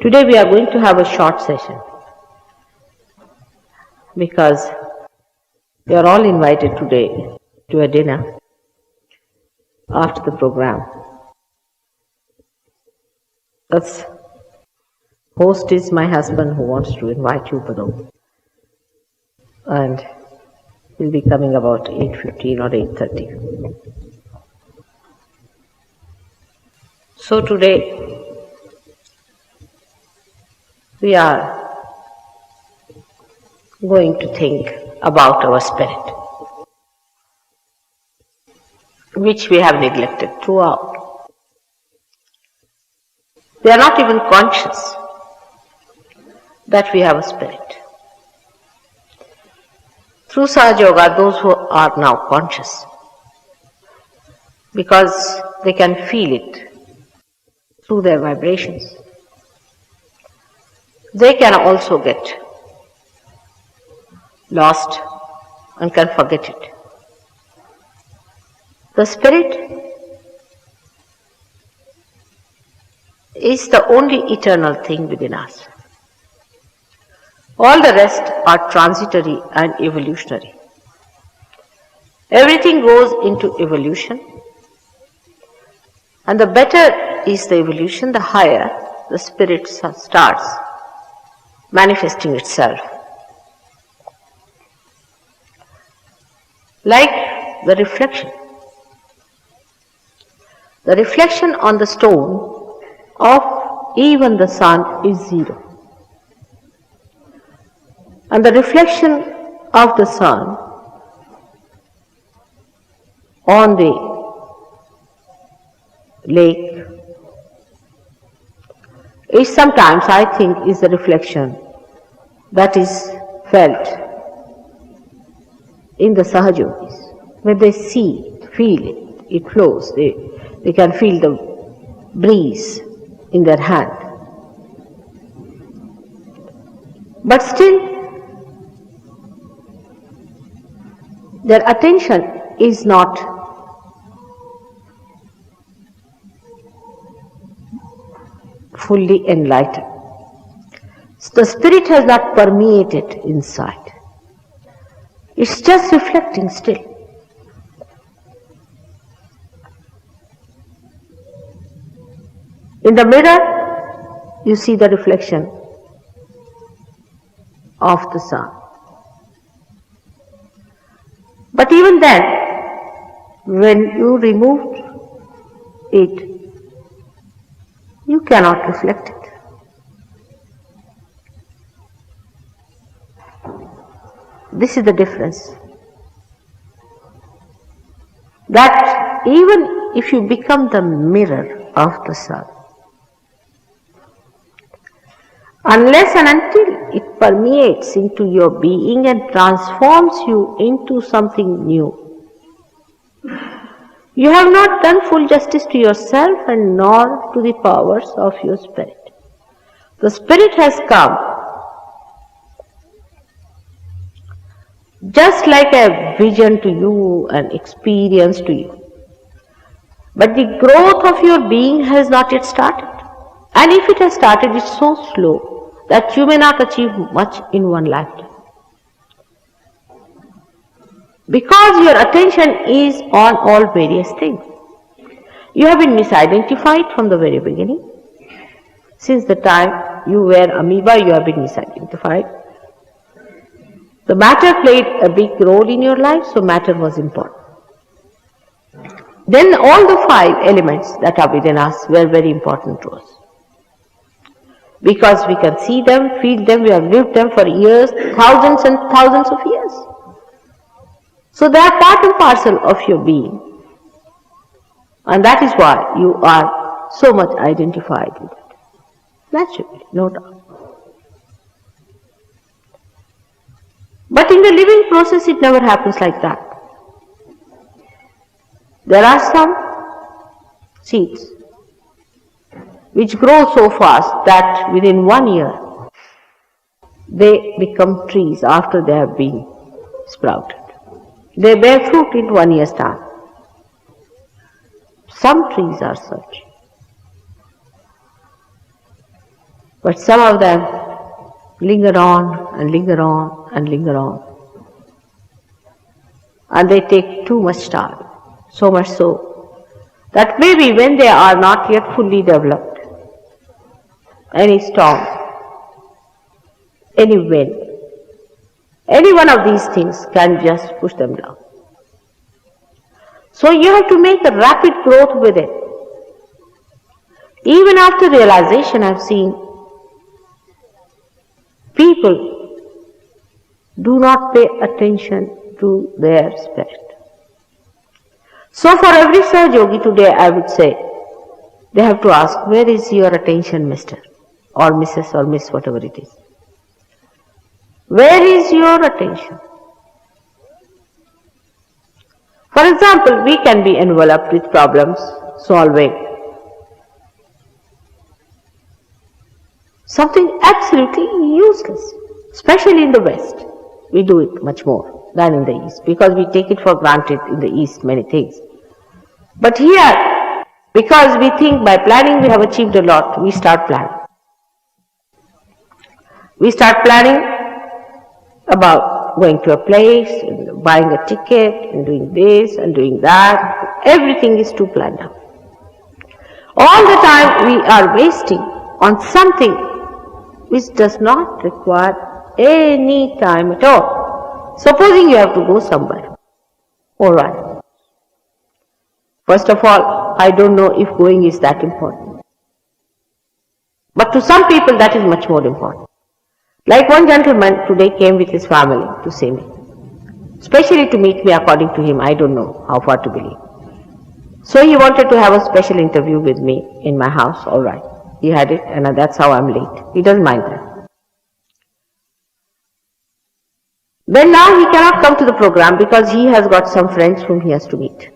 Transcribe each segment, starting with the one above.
Today we are going to have a short session because you are all invited today to a dinner after the program. The host is my husband who wants to invite you below, and he'll be coming about 8:15 or 8:30. So today we are going to think about our spirit, which we have neglected throughout. We are not even conscious that we have a spirit. Through Sahaja Yoga, those who are now conscious, because they can feel it through their vibrations, they can also get lost and can forget it. The spirit is the only eternal thing within us. All the rest are transitory and evolutionary. Everything goes into evolution, and the better is the evolution, the higher the spirit starts manifesting itself. Like the reflection. The reflection on the stone of even the sun is zero. And the reflection of the sun on the lake is sometimes, I think, is the reflection that is felt in the Sahajogis. When they see it, feel it, it flows, they can feel the breeze in their hand. But still, their attention is not fully enlightened. The spirit has not permeated inside. It's just reflecting still. In the mirror, you see the reflection of the sun. But even then, when you removed it, you cannot reflect it. This is the difference. That even if you become the mirror of the sun, unless and until it permeates into your being and transforms you into something new, you have not done full justice to yourself and nor to the powers of your spirit. The spirit has come just like a vision to you, an experience to you. But the growth of your being has not yet started. And if it has started, it's so slow that you may not achieve much in one lifetime. Because your attention is on all various things. You have been misidentified from the very beginning. Since the time you were amoeba, you have been misidentified. The matter played a big role in your life, so matter was important. Then all the 5 elements that are within us were very important to us. Because we can see them, feel them, we have lived them for years, thousands and thousands of years. So they are part and parcel of your being. And that is why you are so much identified with it. Naturally, no doubt. But in the living process, it never happens like that. There are some seeds which grow so fast that within 1 year they become trees after they have been sprouted. They bear fruit in 1 year's time. Some trees are such. But some of them linger on and linger on and linger on. And they take too much time, so much so that maybe when they are not yet fully developed, any storm, any wind, any one of these things can just push them down. So you have to make a rapid growth with it. Even after realization, I've seen people do not pay attention to their spirit. So for every Saj Yogi today, I would say, they have to ask, where is your attention, Mr. or Mrs. or Miss, whatever it is? Where is your attention? For example, we can be enveloped with problems, solving something absolutely useless, especially in the West. We do it much more than in the East because we take it for granted in the East many things. But here, because we think by planning we have achieved a lot, we start planning. We start planning about going to a place, and buying a ticket, and doing this and doing that. Everything is too planned out. All the time we are wasting on something which does not require any time at all. Supposing you have to go somewhere. Alright. First of all, I don't know if going is that important. But to some people that is much more important. Like one gentleman today came with his family to see me. Especially to meet me according to him, I don't know how far to believe. So he wanted to have a special interview with me in my house, alright. He had it and that's how I'm late. He doesn't mind that. Then now he cannot come to the program because he has got some friends whom he has to meet.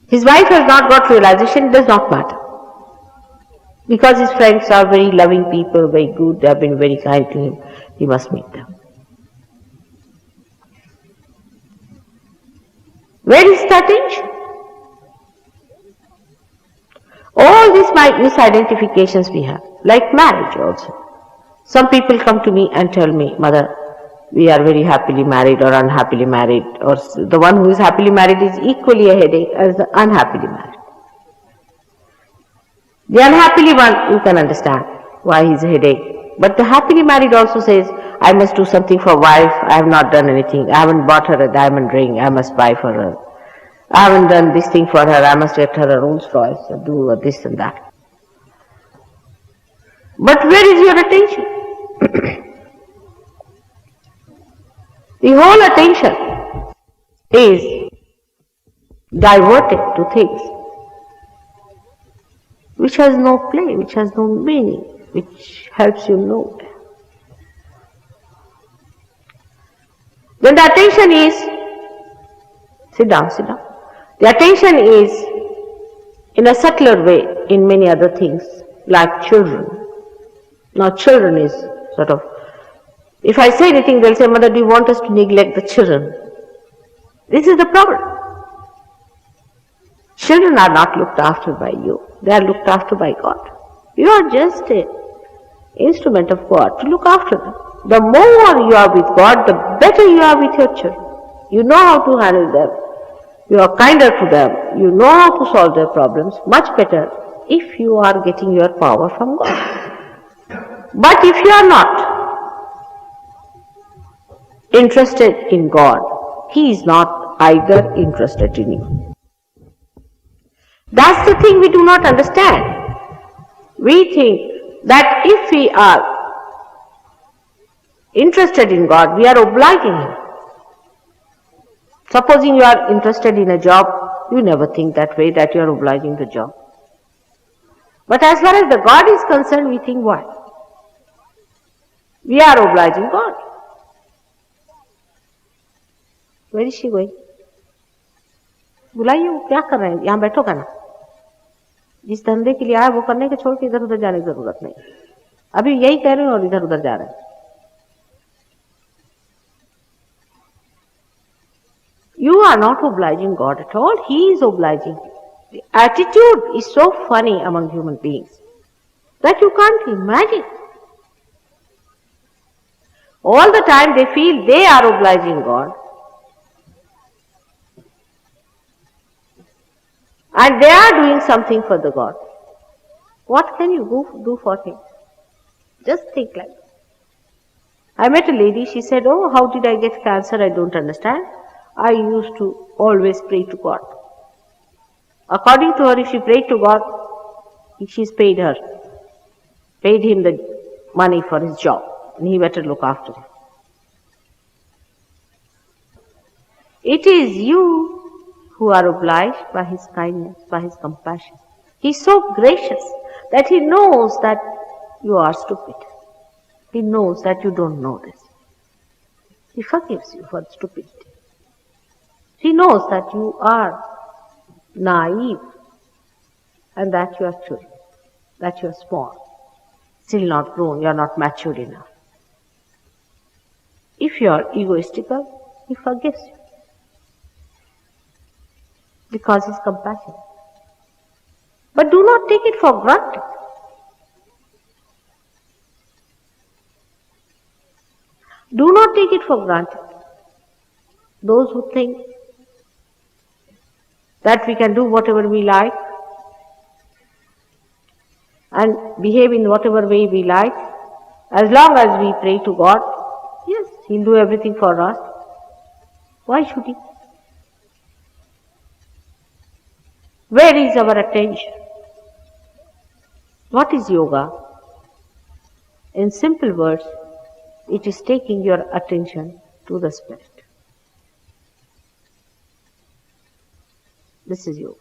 His wife has not got realization, it does not matter. Because his friends are very loving people, very good, they have been very kind to him, he must meet them. Where is the attention? All these misidentifications we have, like marriage also. Some people come to me and tell me, Mother, we are very happily married or unhappily married, or the one who is happily married is equally a headache as the unhappily married. The unhappily one, you can understand why he is a headache. But the happily married also says, I must do something for wife, I have not done anything, I haven't bought her a diamond ring, I must buy for her. I haven't done this thing for her, I must get her a Rolls Royce, or do this and that. But where is your attention? The whole attention is diverted to things which has no play, which has no meaning, which helps you nowhere. Then the attention is, sit down. The attention is in a subtler way in many other things, like children. Now children is sort of, if I say anything, they'll say, Mother, do you want us to neglect the children? This is the problem. Children are not looked after by you. They are looked after by God. You are just an instrument of God to look after them. The more you are with God, the better you are with your children. You know how to handle them. You are kinder to them. You know how to solve their problems much better if you are getting your power from God. But if you are not interested in God, He is not either interested in you. That's the thing we do not understand. We think that if we are interested in God, we are obliging Him. Supposing you are interested in a job, you never think that way, that you are obliging the job. But as far as the God is concerned, we think why? We are obliging God. Where is she going? बुलाइए, वो क्या कर रहे हैं? यहाँ बैठोगा ना. जिस धंधे के लिए आया वो करने के छोड़ के इधर उधर जाने की जरूरत नहीं. अभी यही कह रहे हैं और इधर उधर जा रहे हैं. You are not obliging God at all. He is obliging you. The attitude is so funny among human beings. that you can't imagine. All the time they feel they are obliging God. And they are doing something for the God. What can you do for Him? Just think like that. I met a lady, she said, oh, how did I get cancer? I don't understand. I used to always pray to God. According to her, if she prayed to God, she's paid him the money for his job, and he better look after him. It is you who are obliged by His kindness, by His compassion. He is so gracious that He knows that you are stupid. He knows that you don't know this. He forgives you for stupidity. He knows that you are naive and that you are children, that you are small, still not grown, you are not matured enough. If you are egoistical, He forgives you because He is compassionate. But do not take it for granted. Do not take it for granted. Those who think that we can do whatever we like and behave in whatever way we like, as long as we pray to God, yes, He'll do everything for us. Why should He? Where is our attention? What is yoga? In simple words, it is taking your attention to the Spirit. This is yoga.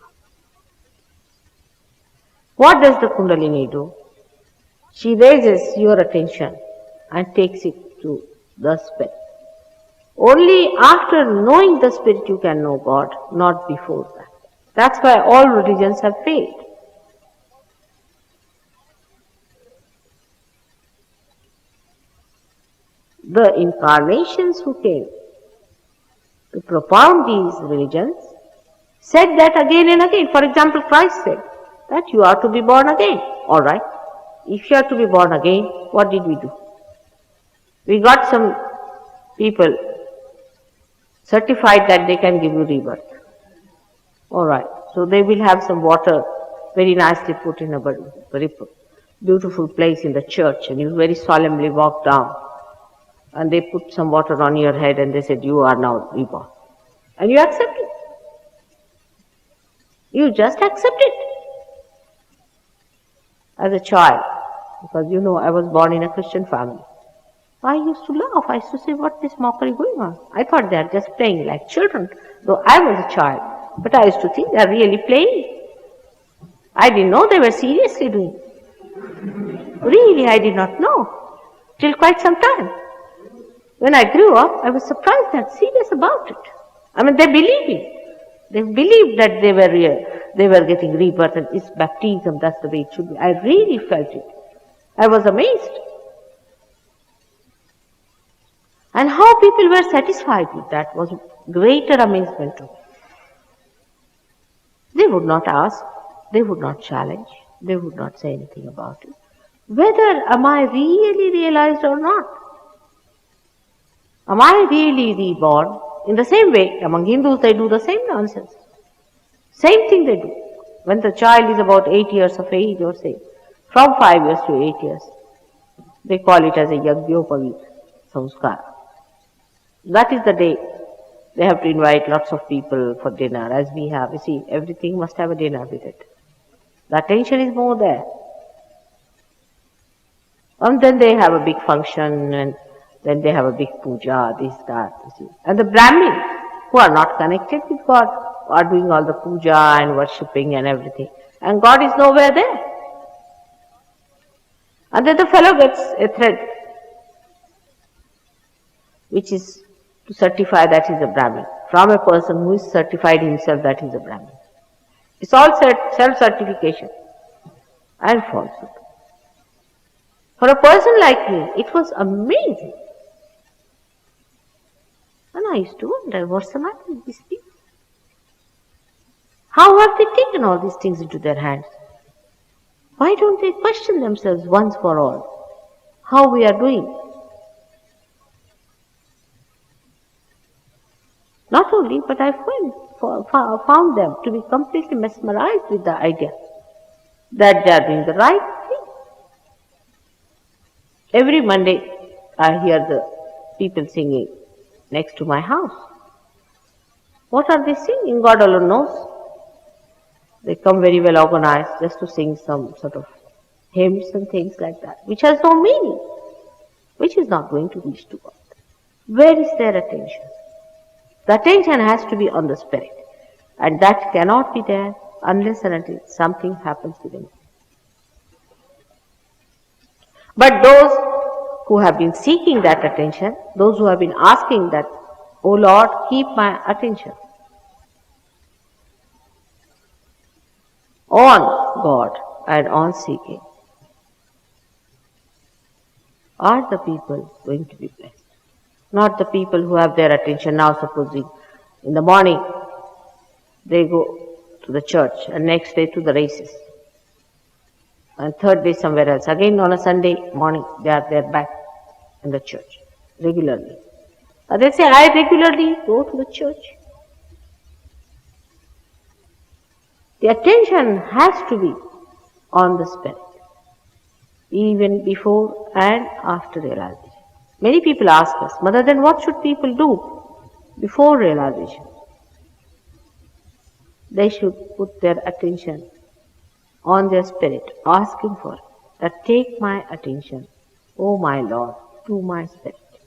What does the Kundalini do? She raises your attention and takes it to the Spirit. Only after knowing the Spirit you can know God, not before that. That's why all religions have failed. The incarnations who came to propound these religions said that again and again. For example, Christ said that you are to be born again. Alright, if you are to be born again, what did we do? We got some people certified that they can give you rebirth. Alright, so they will have some water very nicely put in a very beautiful place in the church, and you very solemnly walk down. And they put some water on your head and they said, you are now reborn. And you accept it. You just accept it. As a child, because you know I was born in a Christian family, I used to laugh. I used to say, what is mockery going on? I thought they are just playing like children, though I was a child. But I used to think they are really playing. I didn't know they were seriously doing it. Really, I did not know. Till quite some time. When I grew up, I was surprised and serious about it. I mean, they believed it. They believed that they were real. They were getting rebirth and it's baptism, that's the way it should be. I really felt it. I was amazed. And how people were satisfied with that was greater amazement to me. They would not ask, they would not challenge, they would not say anything about it. Whether am I really realized or not? Am I really reborn? In the same way, among Hindus they do the same nonsense. Same thing they do. When the child is about 8 years of age, or say, from 5 years to 8 years, they call it as a Yajñopavit Samskara. That is the day they have to invite lots of people for dinner, as we have. You see, everything must have a dinner with it. The attention is more there. And then they have a big function, and then they have a big puja, this, that, you see. And the Brahmin, who are not connected with God, are doing all the puja and worshipping and everything. And God is nowhere there. And then the fellow gets a thread, which is to certify that he is a Brahmin, from a person who is certified himself that he is a Brahmin. It's all self-certification and falsehood. For a person like me, it was amazing. And I used to wonder, what's the matter with these people? How have they taken all these things into their hands? Why don't they question themselves once for all how we are doing? Not only, but I found them to be completely mesmerized with the idea that they are doing the right thing. Every Monday I hear the people singing next to my house. What are they singing? God alone knows. They come very well organized just to sing some sort of hymns and things like that, which has no meaning, which is not going to reach to God. Where is their attention? The attention has to be on the Spirit, and that cannot be there unless and until something happens within it. But those who have been seeking that attention, those who have been asking that, "O Lord, keep my attention on God and on seeking," are the people going to be blessed. Not the people who have their attention now, supposing in the morning they go to the church and next day to the races and third day somewhere else. Again on a Sunday morning they are there back in the church regularly. And they say, "I regularly go to the church." The attention has to be on the Spirit, even before and after realization. Many people ask us, "Mother, then what should people do before realization?" They should put their attention on their Spirit, asking for it, that take my attention, O my Lord, to my Spirit.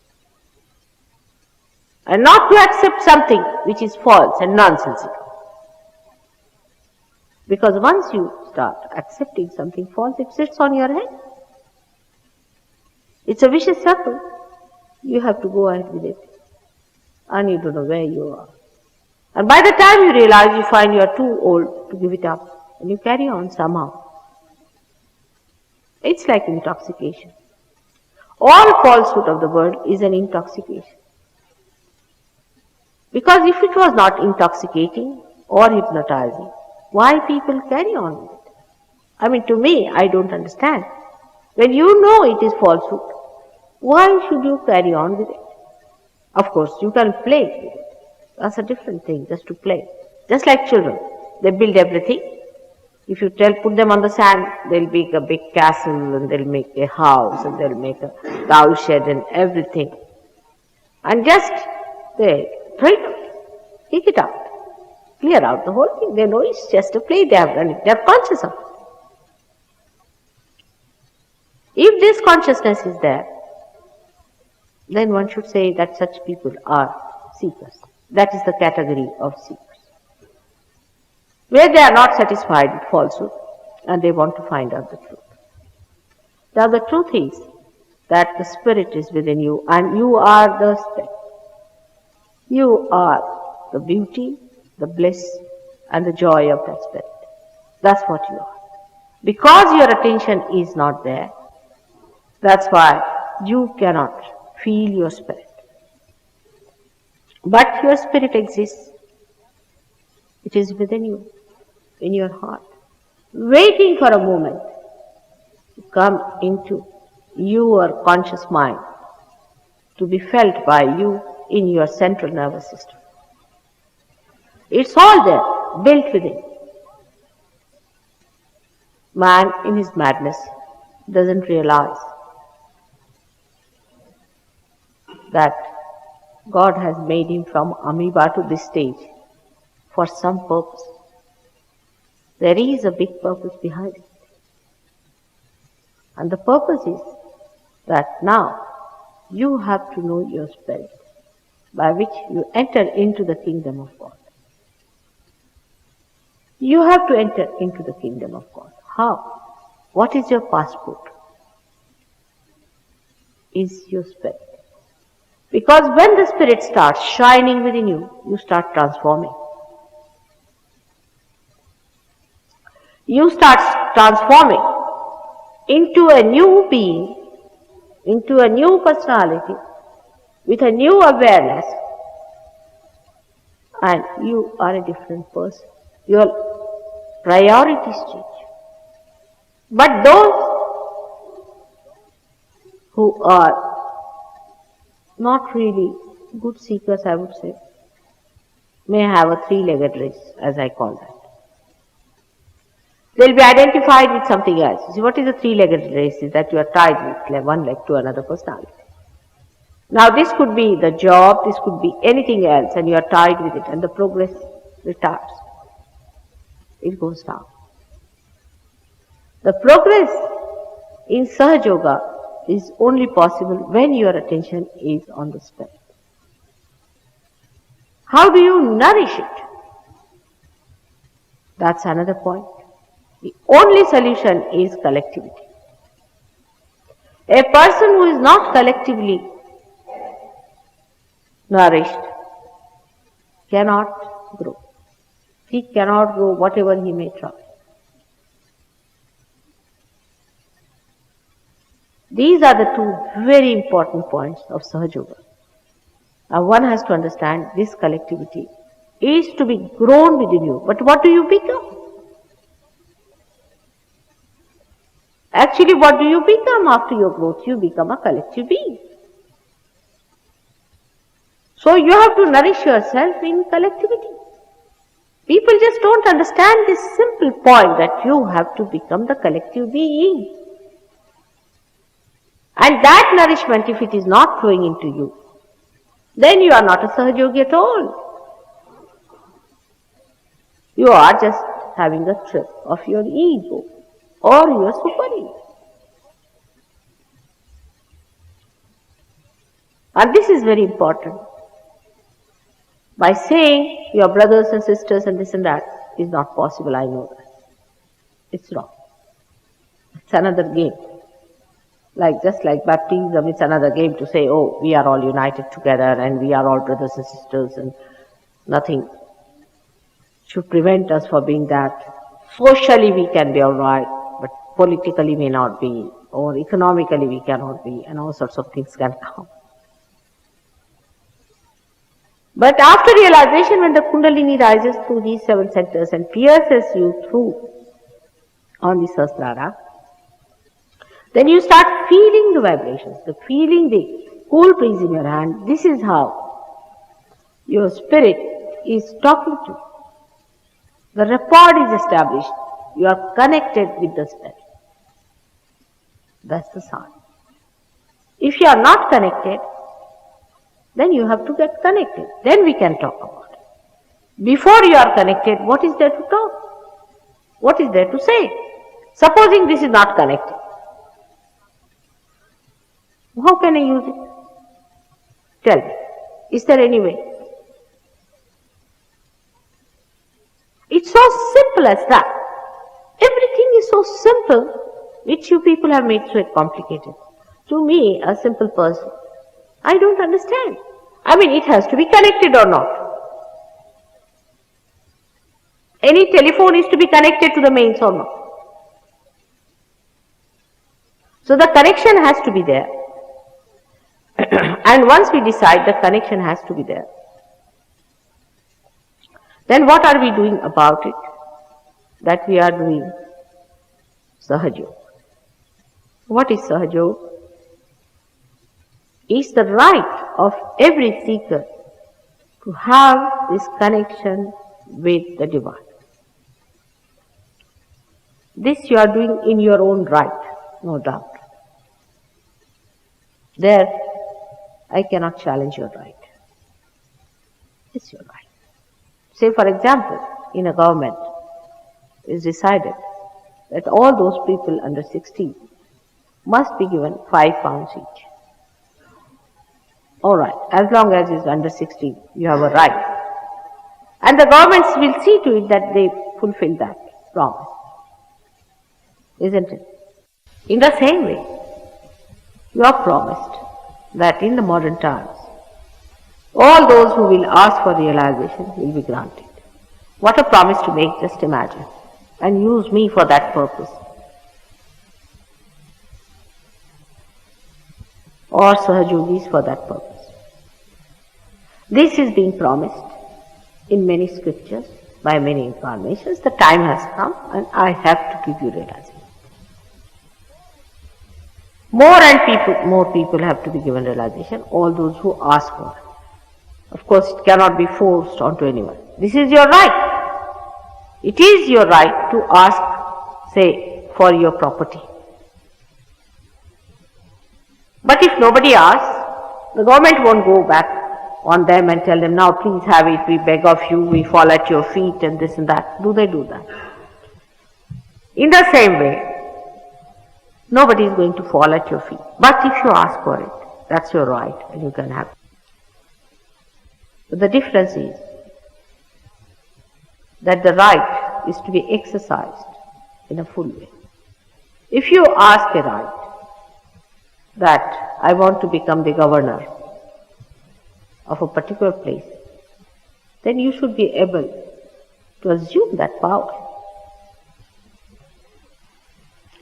And not to accept something which is false and nonsensical. Because once you start accepting something false, it sits on your head. It's a vicious circle. You have to go ahead with it. And you don't know where you are. And by the time you realize, you find you are too old to give it up. And you carry on somehow. It's like intoxication. All falsehood of the world is an intoxication. Because if it was not intoxicating or hypnotizing, why people carry on with it? I mean, to me, I don't understand. When you know it is falsehood, why should you carry on with it? Of course, you can play with it. That's a different thing, just to play. Just like children, they build everything. If you put them on the sand, they'll make a big castle and they'll make a house and they'll make a cow shed and everything. And just they throw it out, kick it out, clear out the whole thing. They know it's just a play, they have done it, they are conscious of it. If this consciousness is there, then one should say that such people are seekers. That is the category of seekers. Where they are not satisfied with falsehood and they want to find out the truth. Now the truth is that the Spirit is within you and you are the Spirit. You are the beauty, the bliss and the joy of that Spirit. That's what you are. Because your attention is not there, that's why you cannot feel your Spirit. But your Spirit exists. It is within you, in your heart, waiting for a moment to come into your conscious mind, to be felt by you in your central nervous system. It's all there, built within. Man, in his madness, doesn't realize that God has made him from amoeba to this stage for some purpose. There is a big purpose behind it. And the purpose is that now you have to know your Spirit, by which you enter into the kingdom of God. You have to enter into the kingdom of God. How? What is your passport? Is your Spirit. Because when the Spirit starts shining within you, you start transforming. You start transforming into a new being, into a new personality, with a new awareness, and you are a different person. Your priorities change. But those who are not really good seekers, I would say, may have a three-legged race, as I call that. They'll be identified with something else. See, what is a three-legged race? Is that you are tied with one leg to another personality. Now this could be the job, this could be anything else, and you are tied with it, and the progress retards. It goes down. The progress in Sahaja Yoga is only possible when your attention is on the spirit. How do you nourish it? That's another point. The only solution is collectivity. A person who is not collectively nourished cannot grow. He cannot grow whatever he may try. These are the two very important points of Sahaja Yoga. Now one has to understand this collectivity is to be grown within you. But what do you become? Actually, what do you become after your growth? You become a collective being. So you have to nourish yourself in collectivity. People just don't understand this simple point that you have to become the collective being. And that nourishment, if it is not flowing into you, then you are not a Sahaja Yogi at all. You are just having a trip of your ego or your super ego. And this is very important. By saying your brothers and sisters and this and that is not possible, I know that. It's wrong. It's another game. Just like baptism, it's another game to say, oh, we are all united together and we are all brothers and sisters and nothing should prevent us from being that. Socially we can be all right, but politically may not be, or economically we cannot be, and all sorts of things can come. But after realization, when the Kundalini rises through these 7 centers and pierces you through on the Sahasrara, then you start feeling the vibrations, feeling the cool breeze in your hand. This is how your spirit is talking to you. The rapport is established. You are connected with the spirit. That's the sign. If you are not connected, then you have to get connected. Then we can talk about it. Before you are connected, what is there to talk? What is there to say? Supposing this is not connected, how can I use it? Tell me. Is there any way? It's so simple as that. Everything is so simple, which you people have made so complicated. To me, a simple person, I don't understand. I mean, it has to be connected or not. Any telephone is to be connected to the mains or not. So the connection has to be there. And once we decide the connection has to be there, then what are we doing about it? That we are doing Sahaja Yoga. What is Sahaja Yoga? It's the right of every seeker to have this connection with the Divine. This you are doing in your own right, no doubt. There, I cannot challenge your right. It's your right. Say, for example, in a government, it is decided that all those people under 16 must be given £5 each. All right, as long as it's under 16, you have a right. And the governments will see to it that they fulfill that promise. Isn't it? In the same way, you are promised that in the modern times, all those who will ask for realization will be granted. What a promise to make, just imagine. And use me for that purpose. Or Sahajogis for that purpose. This is being promised in many scriptures, by many incarnations. The time has come and I have to give you realization. More people have to be given realization, all those who ask for it. Of course, it cannot be forced onto anyone. This is your right. It is your right to ask, say, for your property. But if nobody asks, the government won't go back on them and tell them, now please have it, we beg of you, we fall at your feet and this and that. Do they do that? In the same way, nobody is going to fall at your feet. But if you ask for it, that's your right and you can have it. But the difference is that the right is to be exercised in a full way. If you ask a right that I want to become the governor of a particular place, then you should be able to assume that power.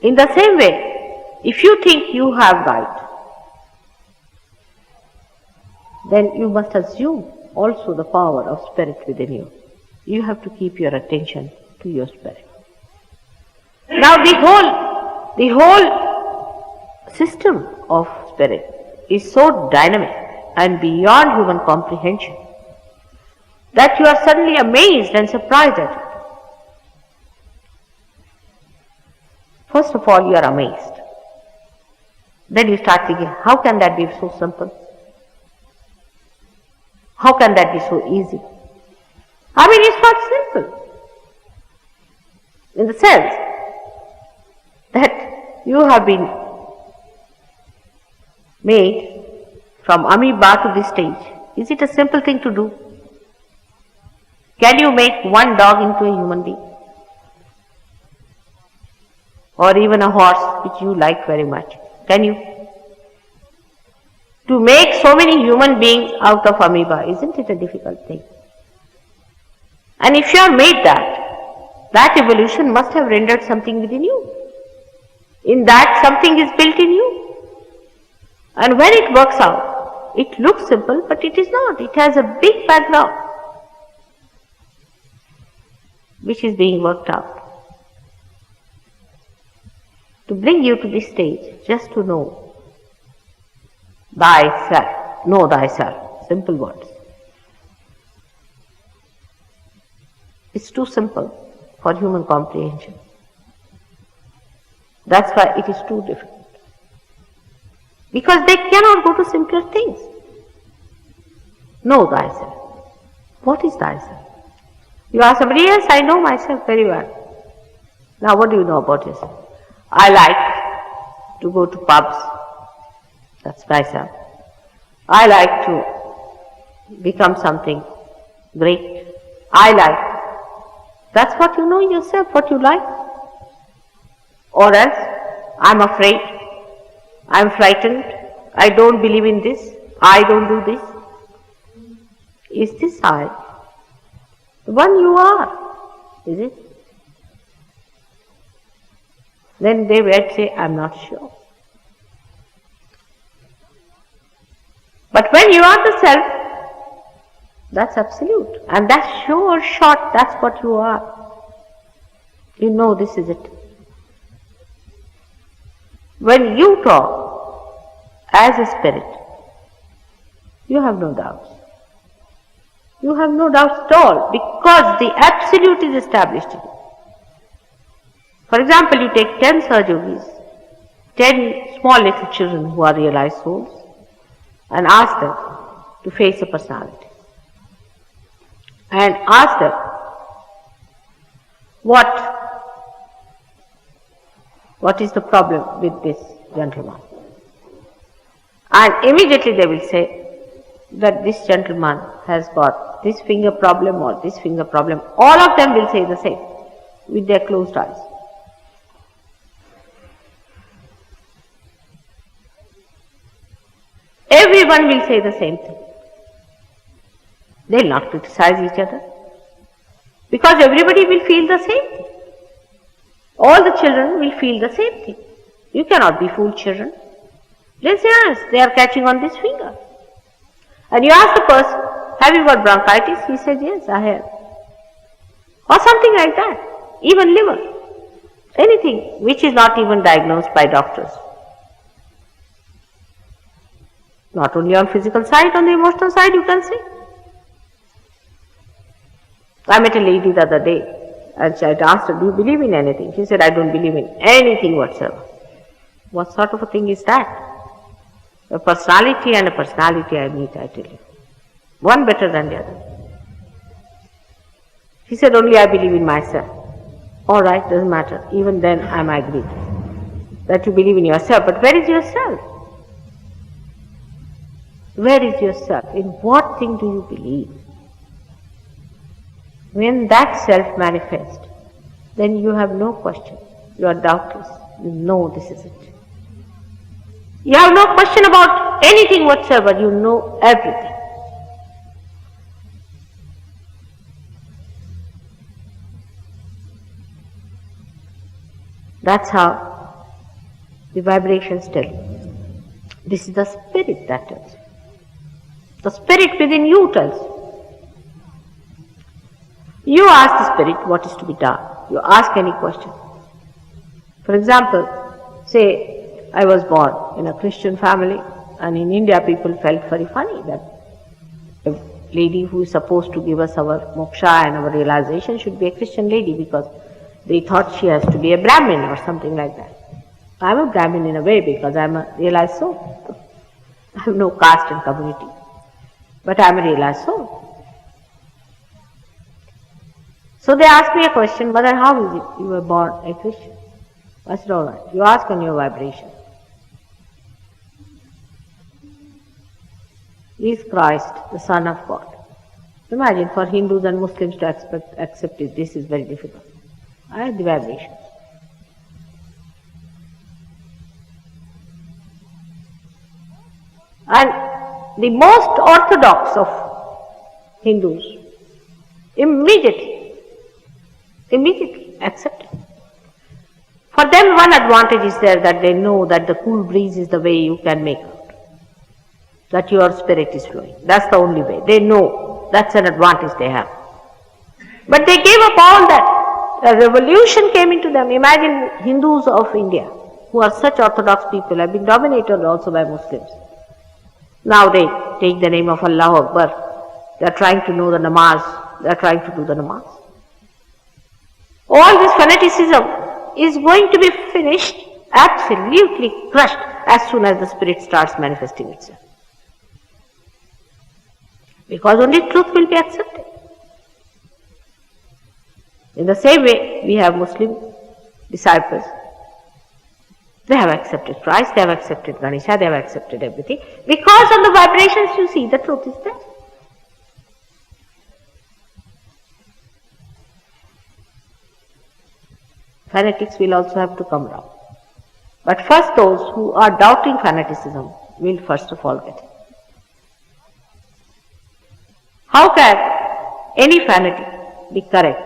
In the same way, if you think you have right, then you must assume also the power of spirit within you. You have to keep your attention to your spirit. Now the whole system of spirit is so dynamic and beyond human comprehension that you are suddenly amazed and surprised at it. First of all, you are amazed. Then you start thinking, how can that be so simple? How can that be so easy? I mean, it's not simple. In the sense that you have been made from amoeba to this stage. Is it a simple thing to do? Can you make one dog into a human being? Or even a horse which you like very much? Can you? To make so many human beings out of amoeba, isn't it a difficult thing? And if you have made that evolution must have rendered something within you. In that something is built in you. And when it works out, it looks simple, but it is not. It has a big background which is being worked out to bring you to this stage, just to know thyself. Know thyself. Simple words. It's too simple for human comprehension. That's why it is too difficult. Because they cannot go to simpler things. Know thyself. What is thyself? You ask somebody, yes, I know myself very well. Now what do you know about yourself? I like to go to pubs. That's myself. I like to become something great. I like. That's what you know yourself, what you like. Or else, I'm afraid, I'm frightened, I don't believe in this, I don't do this. Is this I? The one you are, is it? Then they might say, I'm not sure. But when you are the self, that's absolute. And that's sure shot, that's what you are. You know this is it. When you talk as a spirit, you have no doubts. You have no doubts at all, because the absolute is established in you. For example, you take 10 surgeries, 10 small little children who are realized souls, and ask them to face a personality. And ask them, what is the problem with this gentleman? And immediately they will say that this gentleman has got this finger problem or this finger problem. All of them will say the same with their closed eyes. Everyone will say the same thing. They will not criticize each other, because everybody will feel the same thing. All the children will feel the same thing. You cannot be fooled, children. They say, yes, they are catching on this finger. And you ask the person, have you got bronchitis? He says, yes, I have. Or something like that. Even liver. Anything which is not even diagnosed by doctors. Not only on physical side, on the emotional side you can see. I met a lady the other day and I asked her, do you believe in anything? She said, I don't believe in anything whatsoever. What sort of a thing is that? A personality and a personality I meet, I tell you. One better than the other. She said, only I believe in myself. All right, doesn't matter. Even then I am agreed that you believe in yourself. But where is yourself? Where is yourself? In what thing do you believe? When that self manifests, then you have no question. You are doubtless. You know this is it. You have no question about anything whatsoever. You know everything. That's how the vibrations tell you. This is the spirit that tells you. The spirit within you tells you. You ask the spirit what is to be done. You ask any question. For example, say I was born in a Christian family, and in India people felt very funny that a lady who is supposed to give us our moksha and our realization should be a Christian lady, because they thought she has to be a Brahmin or something like that. I am a Brahmin in a way because I am a realized soul. I have no caste and community, but I am a realized soul. So they asked me a question, Mother, how is it you were born a Christian? I said, all right, you ask on your vibration. Is Christ the Son of God? Imagine, for Hindus and Muslims to accept it, this is very difficult. I have the vibration. And the most orthodox of Hindus immediately accept it. For them one advantage is there, that they know that the cool breeze is the way you can make out, that your spirit is flowing. That's the only way. They know that's an advantage they have. But they gave up all that. A revolution came into them. Imagine Hindus of India, who are such orthodox people, have been dominated also by Muslims. Now they take the name of Allah Akbar. They are trying to know the namaz. They are trying to do the namaz. All this fanaticism is going to be finished, absolutely crushed, as soon as the spirit starts manifesting itself. Because only truth will be accepted. In the same way, we have Muslim disciples. They have accepted Christ, they have accepted Ganesha, they have accepted everything. Because on the vibrations you see, the truth is there. Fanatics will also have to come round. But first those who are doubting fanaticism will first of all get it. How can any fanatic be correct?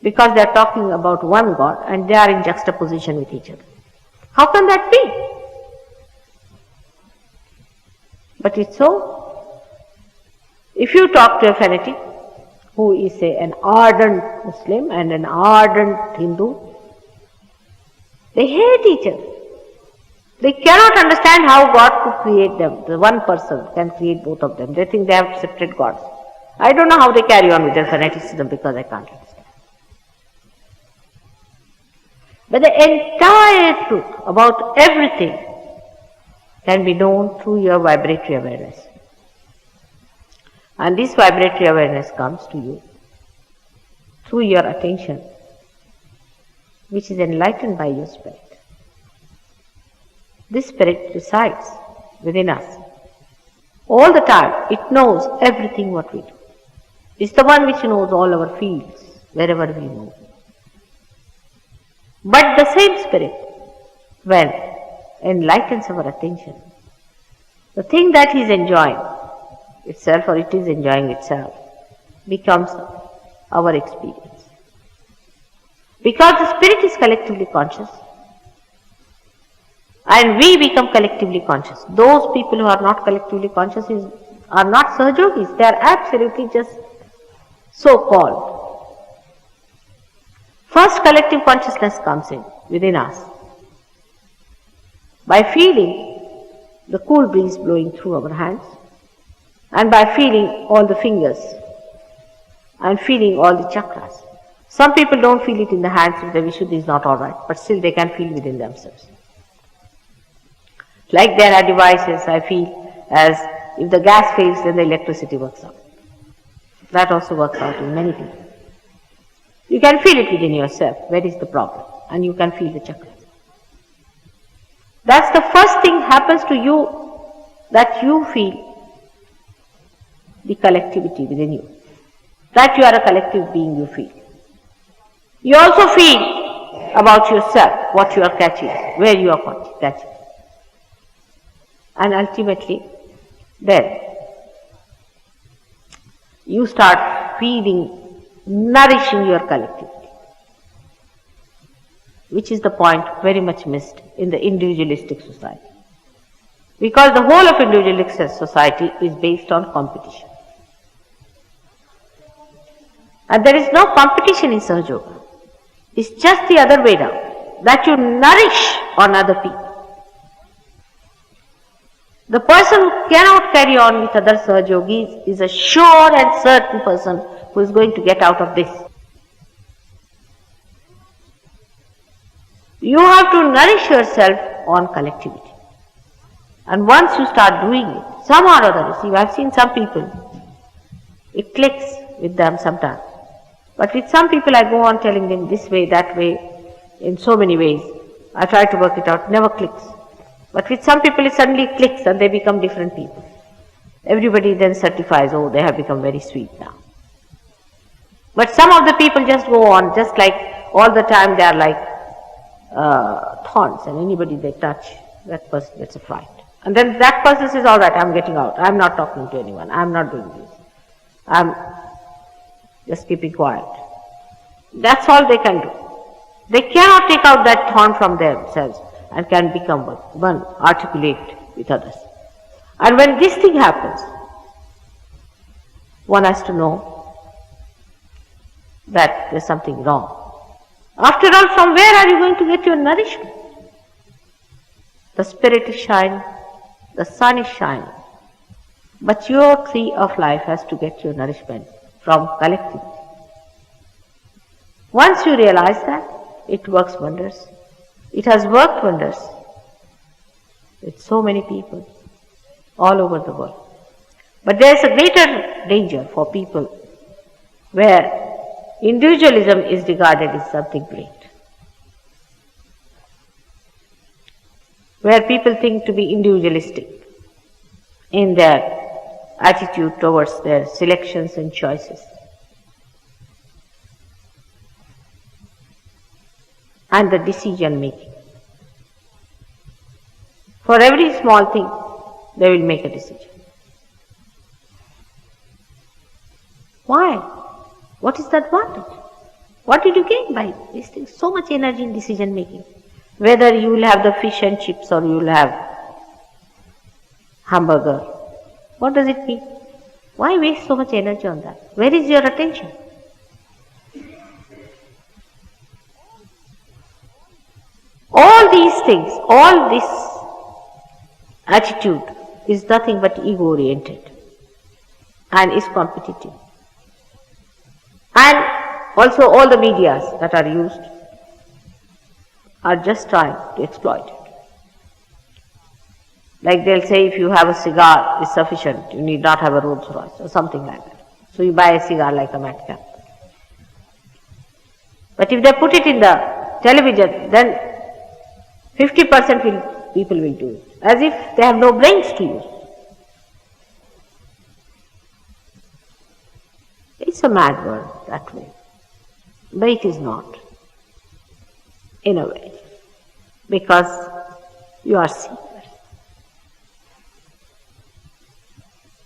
Because they are talking about one God and they are in juxtaposition with each other. How can that be? But it's so. If you talk to a fanatic who is, say, an ardent Muslim and an ardent Hindu, they hate each other. They cannot understand how God could create them. The one person can create both of them. They think they have separate gods. I don't know how they carry on with their fanaticism, because I can't understand. But the entire truth about everything can be known through your vibratory awareness. And this vibratory awareness comes to you through your attention, which is enlightened by your spirit. This spirit resides within us. All the time, it knows everything what we do. It's the one which knows all our fields, wherever we move. But the same spirit, when enlightens our attention, the thing that is enjoying itself, or it is enjoying itself, becomes our experience. Because the spirit is collectively conscious, and we become collectively conscious. Those people who are not collectively conscious are not Sahajogis, they are absolutely just so-called. First collective consciousness comes in within us. By feeling the cool breeze blowing through our hands, and by feeling all the fingers and feeling all the chakras. Some people don't feel it in the hands if the Vishuddhi is not alright, but still they can feel within themselves. Like there are devices, I feel, as if the gas fails, then the electricity works out. That also works out in many people. You can feel it within yourself, where is the problem, and you can feel the chakras. That's the first thing happens to you, that you feel the collectivity within you. That you are a collective being, you feel. You also feel about yourself, what you are catching, where you are catching. And ultimately, then, you start feeding, nourishing your collectivity, which is the point very much missed in the individualistic society. Because the whole of individualistic society is based on competition. And there is no competition in Sahaja Yoga. It's just the other way down, that you nourish on other people. The person who cannot carry on with other Sahaja Yogis is a sure and certain person who is going to get out of this. You have to nourish yourself on collectivity. And once you start doing it, somehow or other, you see, I've seen some people, it clicks with them sometimes. But with some people I go on telling them this way, that way, in so many ways. I try to work it out, never clicks. But with some people it suddenly clicks and they become different people. Everybody then certifies, oh, they have become very sweet now. But some of the people just go on, just like all the time they are like thorns, and anybody they touch, that person gets a fright. And then that person says, all right, I'm getting out, I'm not talking to anyone, I'm not doing this, I'm just keeping quiet. That's all they can do. They cannot take out that thorn from themselves and can become one, articulate with others. And when this thing happens, one has to know that there's something wrong. After all, from where are you going to get your nourishment? The spirit is shining, the sun is shining, but your tree of life has to get your nourishment from collectivity. Once you realize that, it works wonders. It has worked wonders with so many people all over the world. But there is a greater danger for people where individualism is regarded as something great. Where people think to be individualistic in their attitude towards their selections and choices. And the decision making. For every small thing, they will make a decision. Why? What is the advantage? What did you gain by these things? So much energy in decision making. Whether you will have the fish and chips or you will have hamburger. What does it mean? Why waste so much energy on that? Where is your attention? All these things, all this attitude is nothing but ego-oriented and is competitive. And also all the medias that are used are just trying to exploit it. Like they'll say if you have a cigar is sufficient, you need not have a Rolls Royce or something like that. So you buy a cigar like a madcap. But if they put it in the television, then 50% people will do it, as if they have no brains to use. It's a mad world that way, but it is not, in a way, because you are seekers.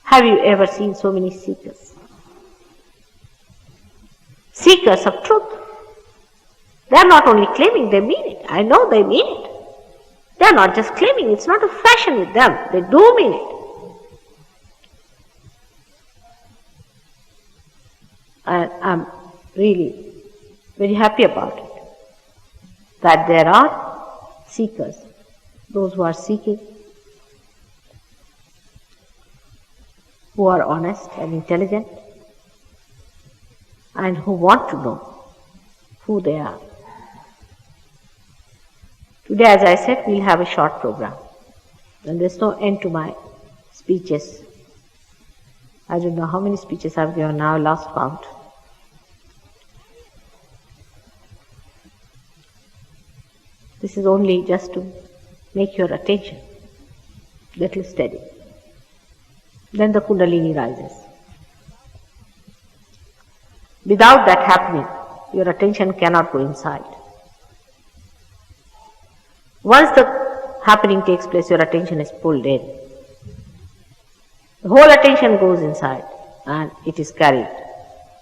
Have you ever seen so many seekers? Seekers of truth. They are not only claiming, they mean it. I know they mean it. They are not just claiming, it's not a fashion with them. They do mean it. And I'm really very happy about it. That there are seekers, those who are seeking who are honest and intelligent and who want to know who they are. Today, as I said, we'll have a short program. And there's no end to my speeches. I don't know how many speeches I've given now, I lost count. This is only just to make your attention a little steady. Then the Kundalini rises. Without that happening, your attention cannot go inside. Once the happening takes place, your attention is pulled in. The whole attention goes inside and it is carried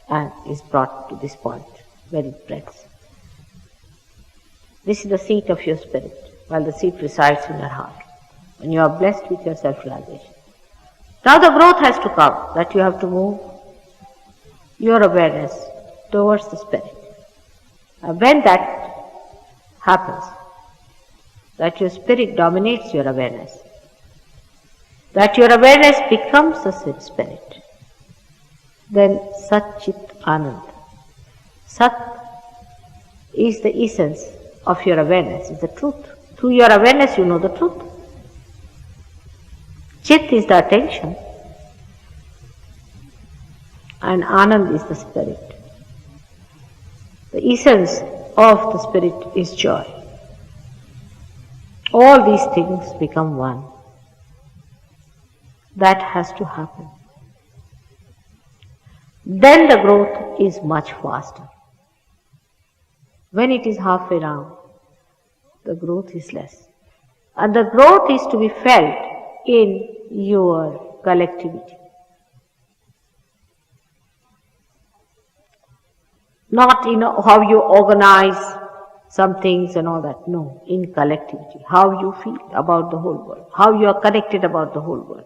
and is brought to this point where it breaks. This is the seat of your spirit, while the seat resides in your heart. And you are blessed with your self-realization. Now the growth has to come, that you have to move your awareness towards the spirit. And when that happens, that your spirit dominates your awareness, that your awareness becomes the spirit, then Sat Chit Anand. Sat is the essence of your awareness, is the truth. Through your awareness you know the truth. Chit is the attention and Anand is the spirit. The essence of the spirit is joy. All these things become one. That has to happen. Then the growth is much faster. When it is halfway round, the growth is less. And the growth is to be felt in your collectivity. Not in how you organize some things and all that. No, in collectivity. How you feel about the whole world. How you are connected about the whole world.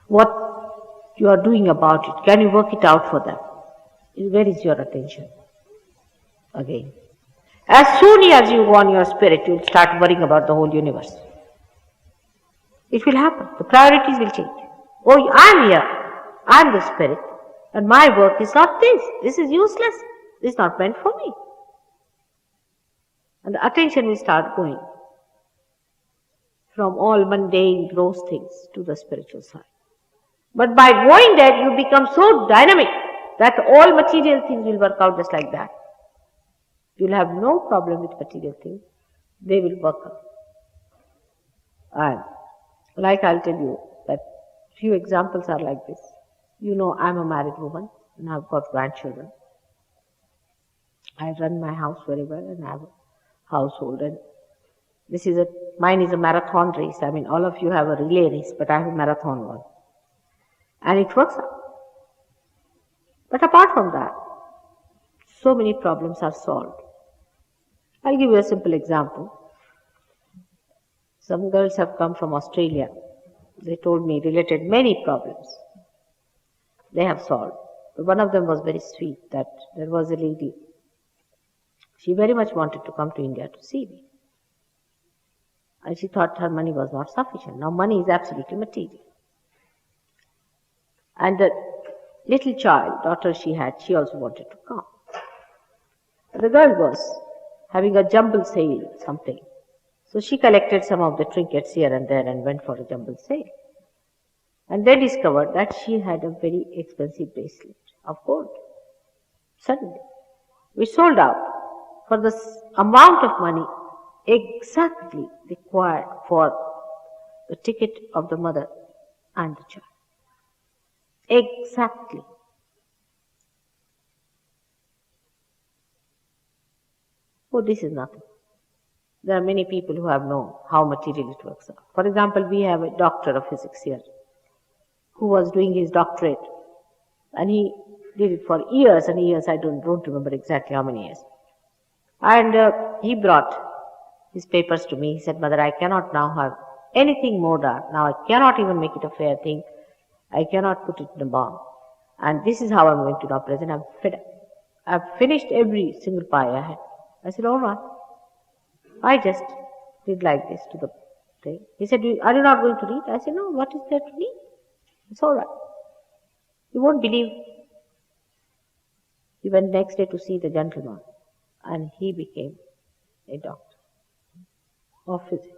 What you are doing about it. Can you work it out for them? Where is your attention? Again. As soon as you go on your spirit, you will start worrying about the whole universe. It will happen. The priorities will change. Oh, I am here. I am the spirit. And my work is not this. This is useless. This is not meant for me. And the attention will start going from all mundane, gross things to the spiritual side. But by going there, you become so dynamic that all material things will work out just like that. You'll have no problem with material things. They will work out. And like I'll tell you that few examples are like this. You know, I'm a married woman and I've got grandchildren. I run my house very well and I have a household. And mine is a marathon race. I mean, all of you have a relay race, but I have a marathon one. And it works out. But apart from that, so many problems are solved. I'll give you a simple example. Some girls have come from Australia. They told me, related many problems they have solved. But one of them was very sweet, that there was a lady. She very much wanted to come to India to see me. And she thought her money was not sufficient. Now money is absolutely material. And the little child, daughter she had, she also wanted to come. The girl was having a jumble sale, something. So she collected some of the trinkets here and there and went for a jumble sale. And they discovered that she had a very expensive bracelet of gold. Suddenly, which sold out for the amount of money exactly required for the ticket of the mother and the child. Exactly. Oh, this is nothing. There are many people who have known how material it works out. For example, we have a doctor of physics here who was doing his doctorate, and he did it for years and years. I don't remember exactly how many years. And he brought his papers to me. He said, "Mother, I cannot now have anything more done. Now I cannot even make it a fair thing. I cannot put it in a bomb. And this is how I'm going to now present. I'm fed up. I've finished every single pie I had." I said, "All right." I just did like this to the thing. He said, "Are you not going to read?" I said, "No, what is there to read? It's all right." You won't believe. He went next day to see the gentleman and he became a doctor of physics.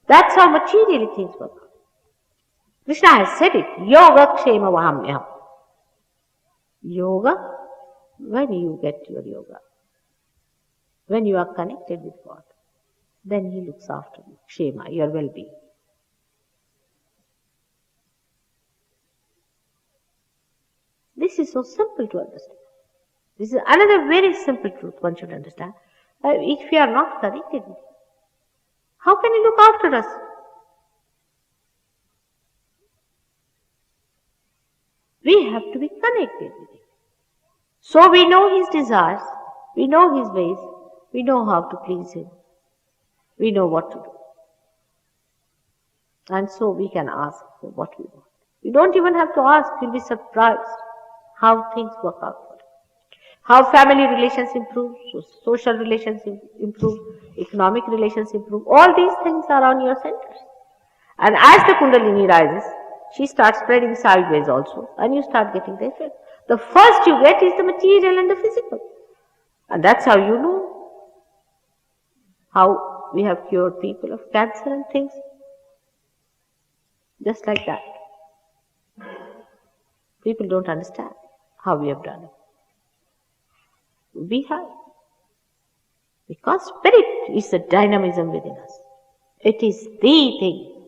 That's how materially things work. Krishna has said it. Yoga kshema vahamyam. Yoga, when you get your yoga, when you are connected with God, then He looks after you. Kshema, your well-being. This is so simple to understand. This is another very simple truth one should understand. If we are not connected with Him, how can He look after us? We have to be connected with Him. So we know His desires, we know His ways, we know how to please Him, we know what to do. And so we can ask for what we want. You don't even have to ask, you'll be surprised how things work out for you. How family relations improve, social relations improve, economic relations improve. All these things are on your centers. And as the Kundalini rises, she starts spreading sideways also, and you start getting the effect. The first you get is the material and the physical. And that's how you know how we have cured people of cancer and things. Just like that. People don't understand how we have done it. We have. Because spirit is the dynamism within us. It is the thing.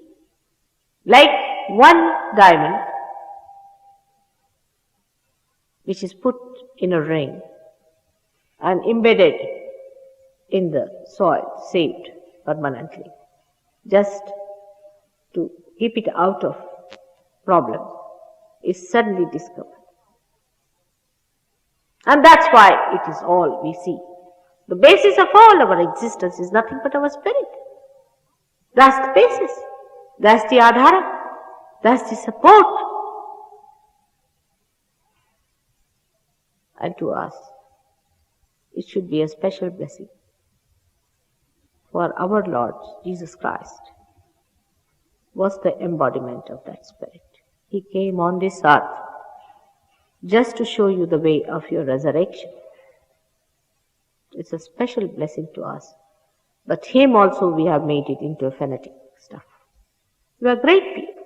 Like one diamond which is put in a ring and embedded in the soil, saved permanently, just to keep it out of problems, is suddenly discovered. And that's why it is all we see. The basis of all our existence is nothing but our spirit. That's the basis. That's the adhara. That's the support. And to us, it should be a special blessing. For our Lord Jesus Christ was the embodiment of that spirit. He came on this earth just to show you the way of your resurrection. It's a special blessing to us. But Him also we have made it into a fanatic stuff. We are great people.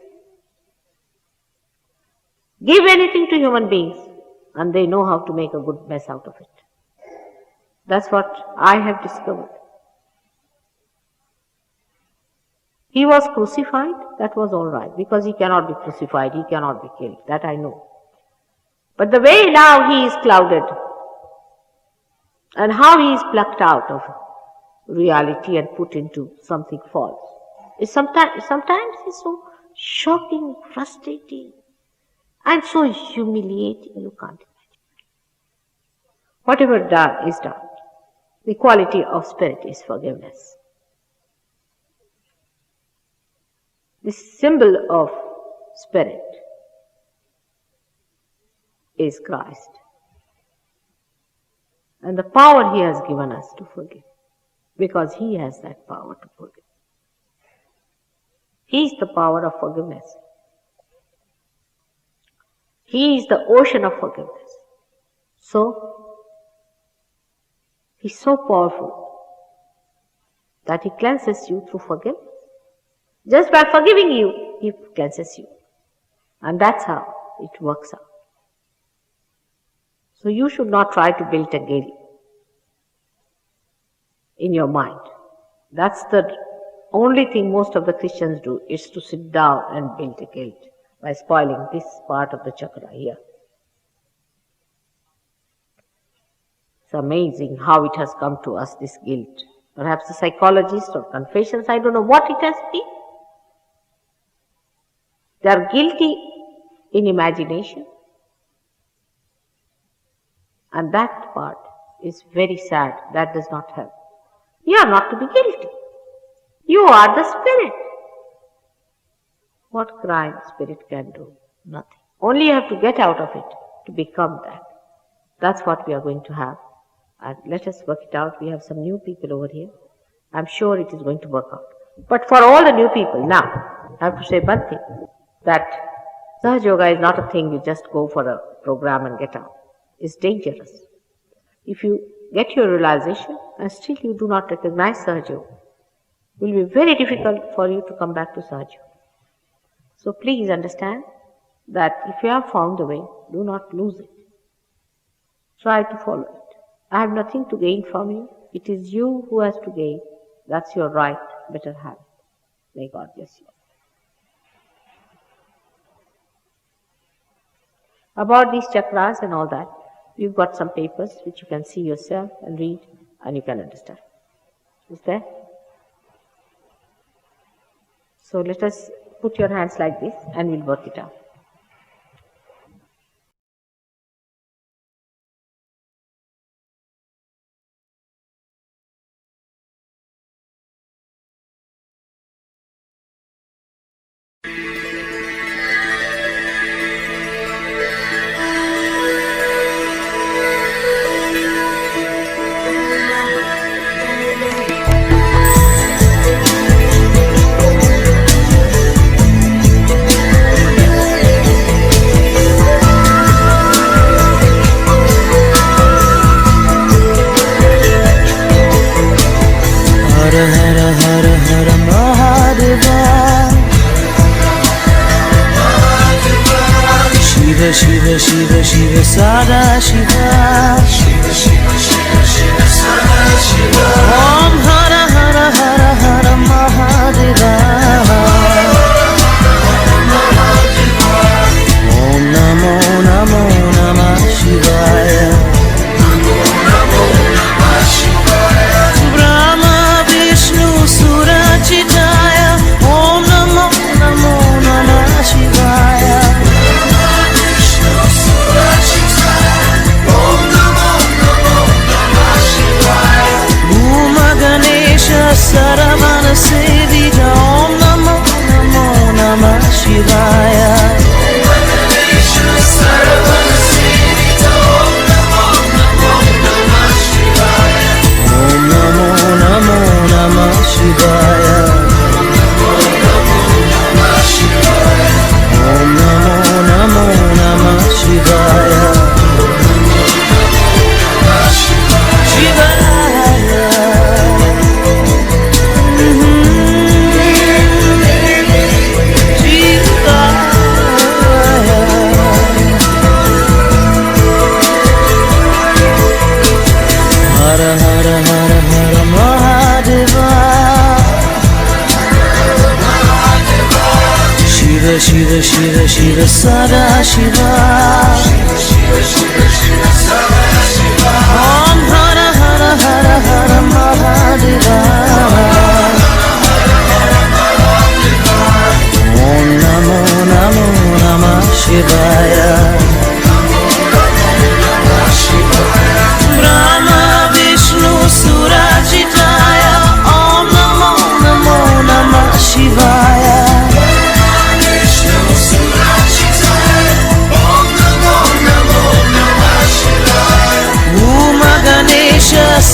Give anything to human beings and they know how to make a good mess out of it. That's what I have discovered. He was crucified, that was all right, because He cannot be crucified, He cannot be killed, that I know. But the way now He is clouded and how He is plucked out of reality and put into something false is sometimes is so shocking, frustrating, and so humiliating, you can't imagine. Whatever done is done. The quality of spirit is forgiveness. The symbol of spirit is Christ. And the power He has given us to forgive, because He has that power to forgive. He is the power of forgiveness. He is the ocean of forgiveness. So, He's so powerful that He cleanses you through forgiveness. Just by forgiving you, He cleanses you. And that's how it works out. So you should not try to build a guilt in your mind. That's the only thing most of the Christians do, is to sit down and build a guilt by spoiling this part of the chakra here. It's amazing how it has come to us, this guilt. Perhaps the psychologists or confessions, I don't know what it has been. They are guilty in imagination. And that part is very sad. That does not help. You are not to be guilty. You are the spirit. What crime spirit can do? Nothing. Only you have to get out of it to become that. That's what we are going to have. And let us work it out. We have some new people over here. I'm sure it is going to work out. But for all the new people, now, I have to say one thing, that Sahaja Yoga is not a thing you just go for a program and get out. It's dangerous. If you get your realization and still you do not recognize Sahaja Yoga, it will be very difficult for you to come back to Sahaja Yoga. So please understand that if you have found the way, do not lose it. Try to follow it. I have nothing to gain from you. It is you who has to gain. That's your right. Better have it. May God bless you. About these chakras and all that, we've got some papers which you can see yourself and read and you can understand. Is there? So let us put your hands like this and we'll work it out. Shiva Shiva Shiva Sada Shiva Shiva Shiva Shiva Shiva Sada Shiva Om Hara Hara Hara Hara Mahadeva Om Namo Namo Namah Shivaya Namo Namo Namah Shivaya Brahma Vishnu Surachitaya Om Namo Namo Namah Shivaya Saravana Sevita Om Namo Namo Namah Shivaya Saravana Sevita Om Namo Namo Namah Shivaya Om Namo Namo Namah Shivaya Om Namo Namo Namah Shivaya Shiva Shiva Shiva Sada Shiva Shiva Shiva Shiva Shiva Sada Shiva Om Hara Hara Hara Hara Mahadeva Om Namo Namo Namah Shivaya Brahma Vishnu Surachitaya Om Namo Namo Namah Shivaya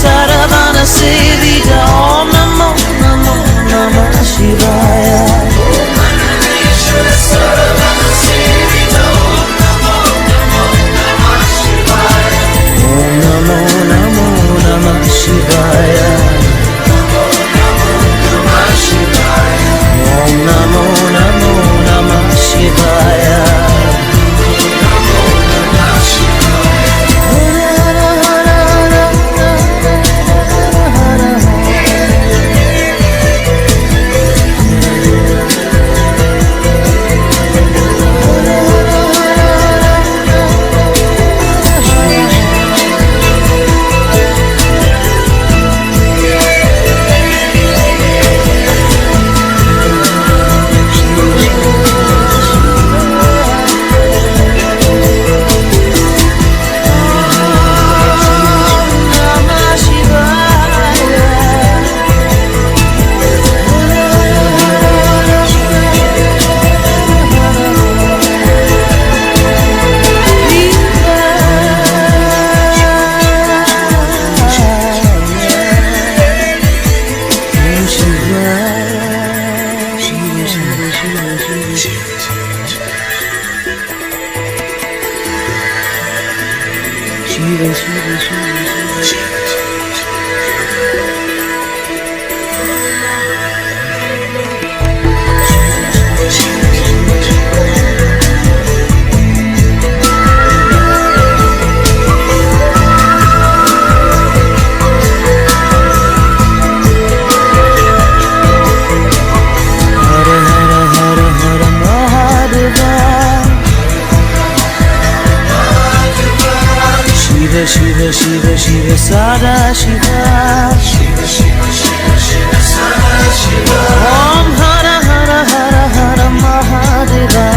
Saravana Sevita Om Namo Namo Namah Shivaya Om Ganesha Saravana Sevita Om Namo Shiva, Shiva, Shiva, Shiva. Shiva, Shiva, Shiva, Sada Shiva. Shiva, Shiva, Shiva, Shiva, Sada Shiva. Om Hara Hara Hara Hara Mahadeva.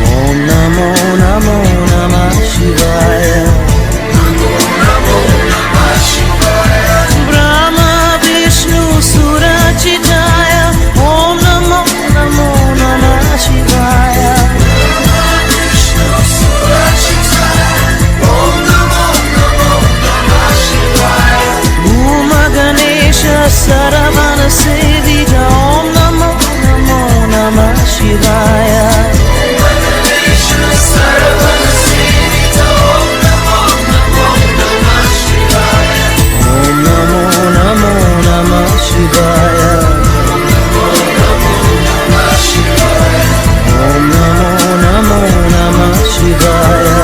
Om Namo Namo Namah Shivaya. Namo Namah Shivaya. Brahma Vishnu Surachitaya. Om Namo Namo Namah Shivaya. Saravana Sevita. Om Namo Namo Namah Shivaya. Saravana Sevita. Om Namo Namo Namah Shivaya. Om Namo Namo Namah Shivaya. Om Namo Namo Namah Shivaya.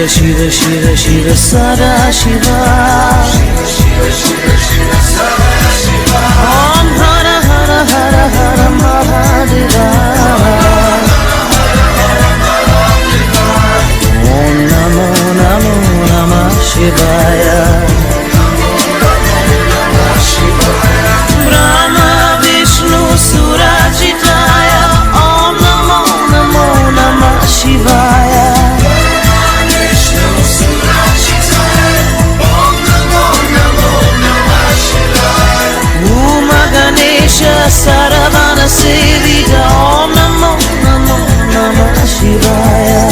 Shiva, Shiva, Shiva, Sada Shiva. Shiva, Shiva, Shiva, Shiva, Sada Shiva. Om Hara Hara Hara Hara Mahadeva. Om Namo Namo Namah Shivaya. Brahma Vishnu Surachitaya. Om Namo Namo Namah Shivaya. Saravana Sevita. Om Namo Namo Namah Shivaya.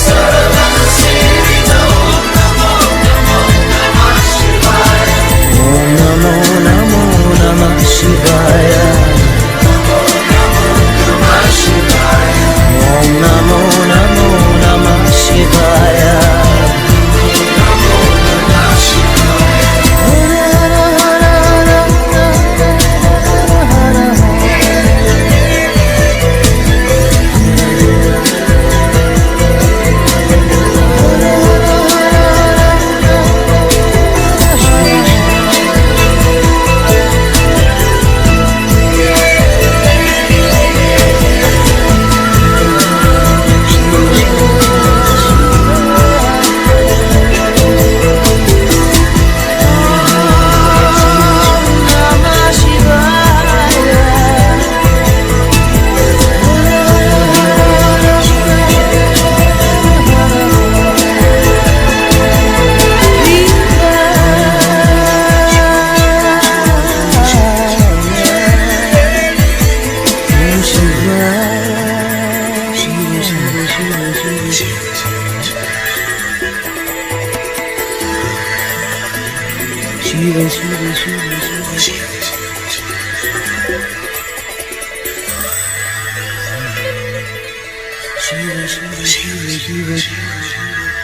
Saravana Sevita. Om Namo Namo Namah Shivaya. Om Namo Namo Namah Shivaya. Om Namo Namo Namah Shivaya. Shiva, Shiva, Shiva, Shiva. Shiva, Shiva, Shiva, Shiva, Shiva.